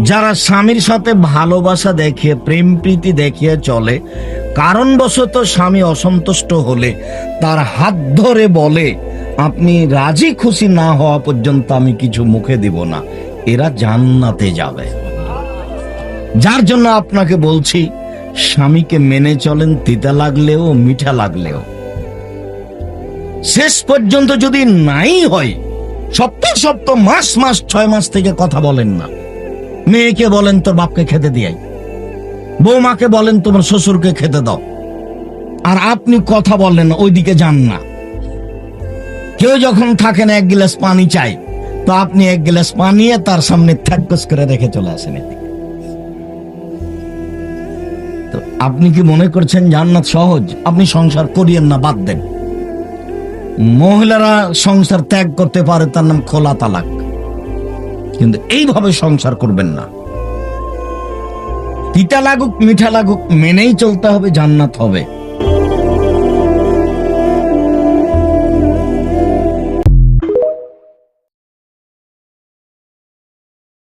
যারা স্বামীর সাথে ভালোবাসা দেখিয়ে প্রেম প্রীতি দেখিয়ে চলে, কারণবশত স্বামী অসন্তুষ্ট হলে তার হাত ধরে বলে, আপনি রাজি খুশি না হওয়া পর্যন্ত আমি কিছু মুখে দিব না, এরা জান্নাতে যাবে। যার জন্য আপনাকে বলছি, স্বামীকে মেনে চলেন, তিতা লাগলেও মিঠা লাগলেও। শেষ পর্যন্ত যদি নাই হয়, সপ্তাহ সপ্তাহ মাস মাস 6 মাস থেকে কথা বলেন না। মেয়েকে বলেন তোর বাপকে খেতে দিয়াই, বৌমাকে বলেন তোমার শ্বশুরকে খেতে দাও, আর আপনি কথা বলেন না, ওইদিকে যান না। কেউ যখন থাকেন 1 গ্লাস পানি চাই, তো আপনি 1 গ্লাস পানি তার সামনে থ্যাকস করে রেখে চলে আসেন এদিকে। তো আপনি কি মনে করছেন জান্নাত সহজ? আপনি সংসার করিয়েন না, বাদ দেন। মহিলারা সংসার ত্যাগ করতে পারে, তার নাম খোলা তালাক, কিন্তু এইভাবে সংসার করবেন না। তিতা লাগুক মিঠা লাগুক মেনেই চলতে হবে, জান্নাত হবে।